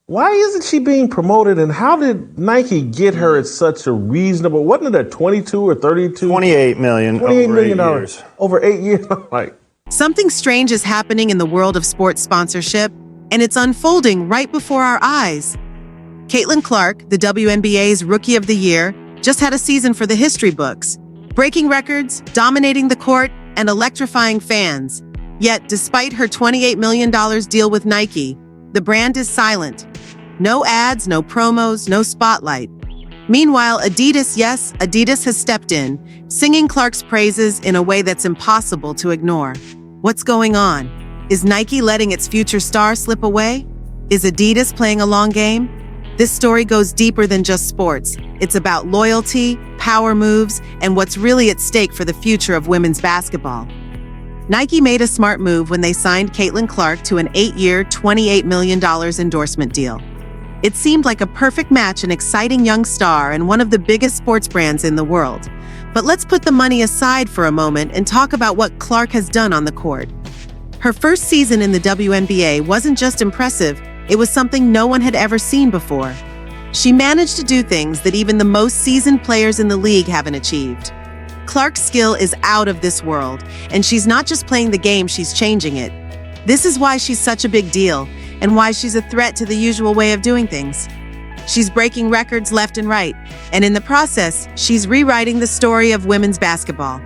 Why isn't she being promoted, and how did Nike get her at such a reasonable, wasn't it at 22 or 32? 28 million $28 over million 8 years. Over 8 years. Like, Something strange is happening in the world of sports sponsorship, and it's unfolding right before our eyes. Caitlin Clark, the WNBA's Rookie of the Year, just had a season for the history books, breaking records, dominating the court, and electrifying fans. Yet, despite her $28 million deal with Nike, the brand is silent. No ads, no promos, no spotlight. Meanwhile, Adidas has stepped in, singing Clark's praises in a way that's impossible to ignore. What's going on? Is Nike letting its future star slip away? Is Adidas playing a long game? This story goes deeper than just sports. It's about loyalty, power moves, and what's really at stake for the future of women's basketball. Nike made a smart move when they signed Caitlin Clark to an 8-year, $28 million endorsement deal. It seemed like a perfect match, an exciting young star and one of the biggest sports brands in the world. But let's put the money aside for a moment and talk about what Clark has done on the court. Her first season in the WNBA wasn't just impressive, it was something no one had ever seen before. She managed to do things that even the most seasoned players in the league haven't achieved. Clark's skill is out of this world, and she's not just playing the game, she's changing it. This is why she's such a big deal, and why she's a threat to the usual way of doing things. She's breaking records left and right, and in the process, she's rewriting the story of women's basketball.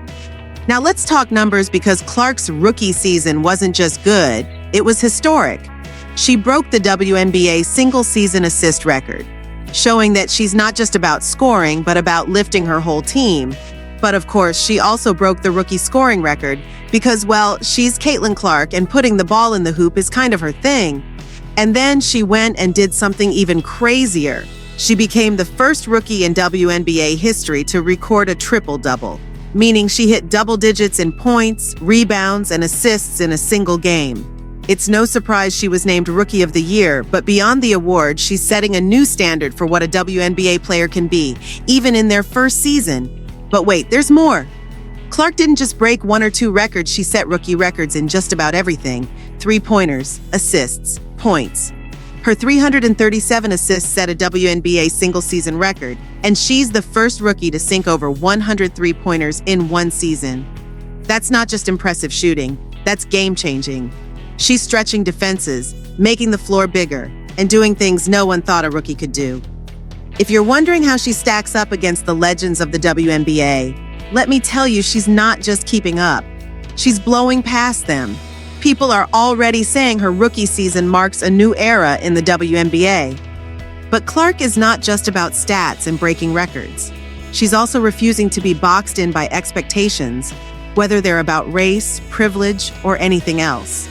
Now let's talk numbers, because Clark's rookie season wasn't just good, it was historic. She broke the WNBA single-season assist record, showing that she's not just about scoring, but about lifting her whole team. But of course, she also broke the rookie scoring record because, well, she's Caitlin Clark and putting the ball in the hoop is kind of her thing. And then she went and did something even crazier. She became the first rookie in WNBA history to record a triple-double, meaning she hit double digits in points, rebounds, and assists in a single game. It's no surprise she was named Rookie of the Year, but beyond the award, she's setting a new standard for what a WNBA player can be, even in their first season. But wait, there's more. Clark didn't just break 1 or 2 records, she set rookie records in just about everything. 3-pointers, assists, points. Her 337 assists set a WNBA single-season record, and she's the first rookie to sink over 100 3-pointers in one season. That's not just impressive shooting, that's game-changing. She's stretching defenses, making the floor bigger, and doing things no one thought a rookie could do. If you're wondering how she stacks up against the legends of the WNBA, let me tell you, she's not just keeping up. She's blowing past them. People are already saying her rookie season marks a new era in the WNBA. But Clark is not just about stats and breaking records. She's also refusing to be boxed in by expectations, whether they're about race, privilege, or anything else.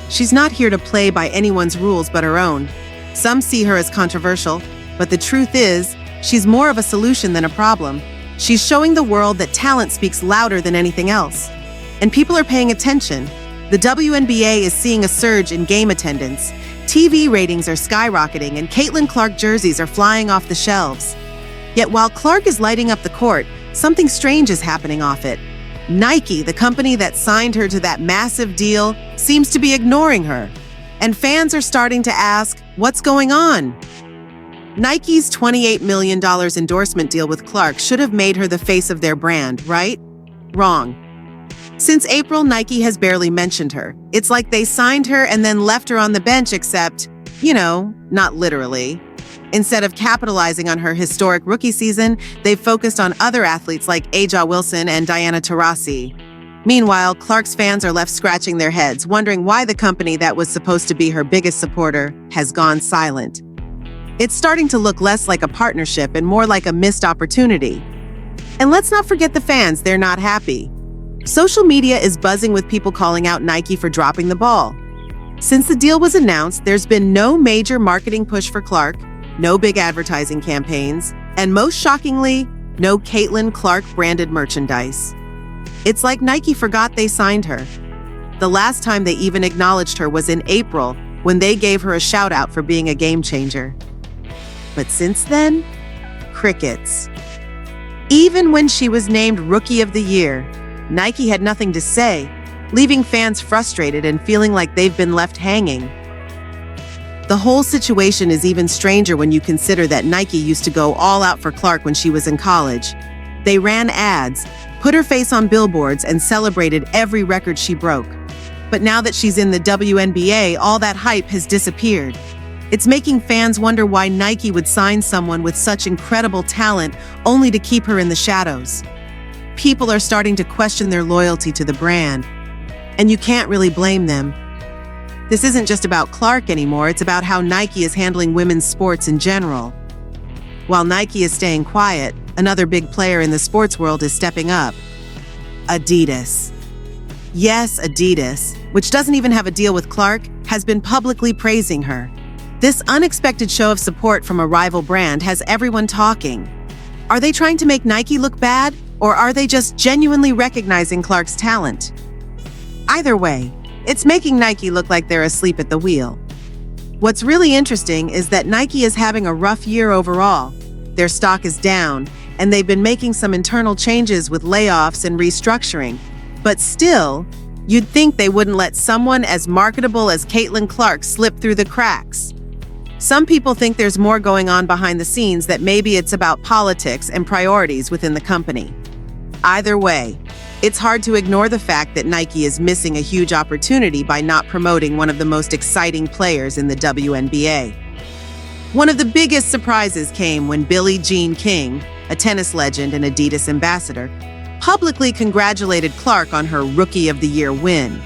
She's not here to play by anyone's rules but her own. Some see her as controversial, but the truth is, she's more of a solution than a problem. She's showing the world that talent speaks louder than anything else. And people are paying attention. The WNBA is seeing a surge in game attendance. TV ratings are skyrocketing, and Caitlin Clark jerseys are flying off the shelves. Yet while Clark is lighting up the court, something strange is happening off it. Nike, the company that signed her to that massive deal, seems to be ignoring her. And fans are starting to ask, what's going on? Nike's $28 million endorsement deal with Clark should have made her the face of their brand, right? Wrong. Since April, Nike has barely mentioned her. It's like they signed her and then left her on the bench, except, not literally. Instead of capitalizing on her historic rookie season, they've focused on other athletes like A'ja Wilson and Diana Taurasi. Meanwhile, Clark's fans are left scratching their heads, wondering why the company that was supposed to be her biggest supporter has gone silent. It's starting to look less like a partnership and more like a missed opportunity. And let's not forget the fans, they're not happy. Social media is buzzing with people calling out Nike for dropping the ball. Since the deal was announced, there's been no major marketing push for Clark, no big advertising campaigns, and most shockingly, no Caitlin Clark branded merchandise. It's like Nike forgot they signed her. The last time they even acknowledged her was in April, when they gave her a shout out for being a game changer. But since then, crickets. Even when she was named Rookie of the Year, Nike had nothing to say, leaving fans frustrated and feeling like they've been left hanging. The whole situation is even stranger when you consider that Nike used to go all out for Clark when she was in college. They ran ads, put her face on billboards, and celebrated every record she broke. But now that she's in the WNBA, all that hype has disappeared. It's making fans wonder why Nike would sign someone with such incredible talent only to keep her in the shadows. People are starting to question their loyalty to the brand, and you can't really blame them. This isn't just about Clark anymore, it's about how Nike is handling women's sports in general. While Nike is staying quiet, another big player in the sports world is stepping up. Adidas. Yes, Adidas, which doesn't even have a deal with Clark, has been publicly praising her. This unexpected show of support from a rival brand has everyone talking. Are they trying to make Nike look bad, or are they just genuinely recognizing Clark's talent? Either way, it's making Nike look like they're asleep at the wheel. What's really interesting is that Nike is having a rough year overall. Their stock is down, and they've been making some internal changes with layoffs and restructuring. But still, you'd think they wouldn't let someone as marketable as Caitlin Clark slip through the cracks. Some people think there's more going on behind the scenes, that maybe it's about politics and priorities within the company. Either way, it's hard to ignore the fact that Nike is missing a huge opportunity by not promoting one of the most exciting players in the WNBA. One of the biggest surprises came when Billie Jean King, a tennis legend and Adidas ambassador, publicly congratulated Clark on her Rookie of the Year win.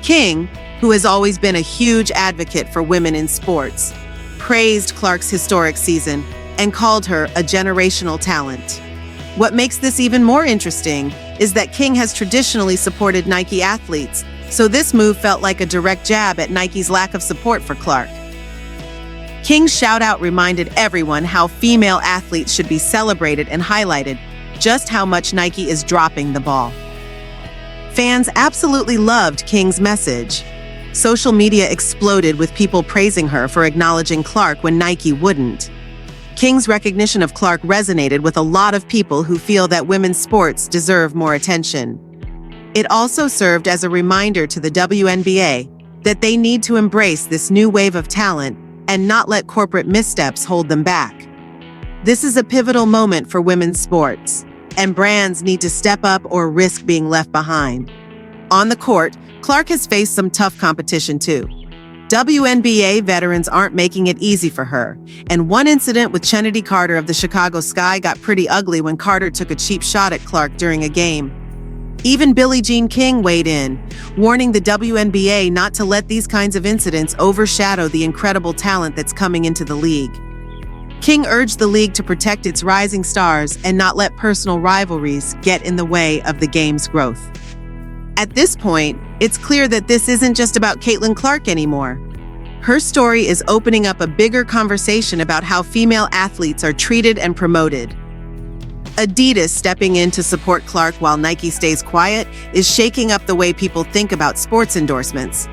King, who has always been a huge advocate for women in sports, praised Clark's historic season and called her a generational talent. What makes this even more interesting is that King has traditionally supported Nike athletes, so this move felt like a direct jab at Nike's lack of support for Clark. King's shout-out reminded everyone how female athletes should be celebrated and highlighted just how much Nike is dropping the ball. Fans absolutely loved King's message. Social media exploded with people praising her for acknowledging Clark when Nike wouldn't. King's recognition of Clark resonated with a lot of people who feel that women's sports deserve more attention. It also served as a reminder to the WNBA that they need to embrace this new wave of talent and not let corporate missteps hold them back. This is a pivotal moment for women's sports, and brands need to step up or risk being left behind. On the court, Clark has faced some tough competition too. WNBA veterans aren't making it easy for her, and one incident with Chennedy Carter of the Chicago Sky got pretty ugly when Carter took a cheap shot at Clark during a game. Even Billie Jean King weighed in, warning the WNBA not to let these kinds of incidents overshadow the incredible talent that's coming into the league. King urged the league to protect its rising stars and not let personal rivalries get in the way of the game's growth. At this point, it's clear that this isn't just about Caitlin Clark anymore. Her story is opening up a bigger conversation about how female athletes are treated and promoted. Adidas stepping in to support Clark while Nike stays quiet is shaking up the way people think about sports endorsements.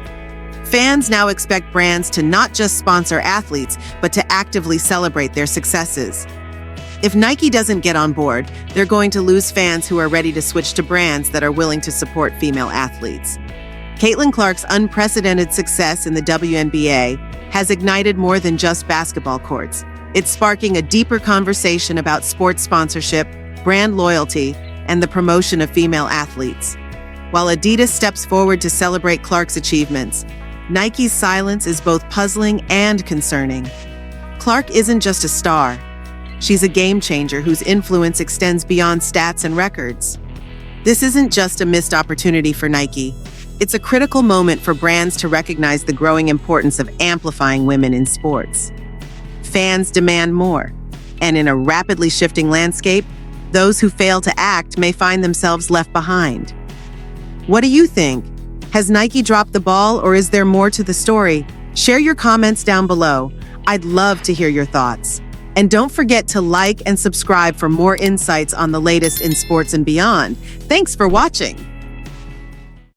Fans now expect brands to not just sponsor athletes, but to actively celebrate their successes. If Nike doesn't get on board, they're going to lose fans who are ready to switch to brands that are willing to support female athletes. Caitlin Clark's unprecedented success in the WNBA has ignited more than just basketball courts. It's sparking a deeper conversation about sports sponsorship, brand loyalty, and the promotion of female athletes. While Adidas steps forward to celebrate Clark's achievements, Nike's silence is both puzzling and concerning. Clark isn't just a star. She's a game changer whose influence extends beyond stats and records. This isn't just a missed opportunity for Nike. It's a critical moment for brands to recognize the growing importance of amplifying women in sports. Fans demand more, and in a rapidly shifting landscape, those who fail to act may find themselves left behind. What do you think? Has Nike dropped the ball, or is there more to the story? Share your comments down below. I'd love to hear your thoughts. And don't forget to like and subscribe for more insights on the latest in sports and beyond. Thanks for watching.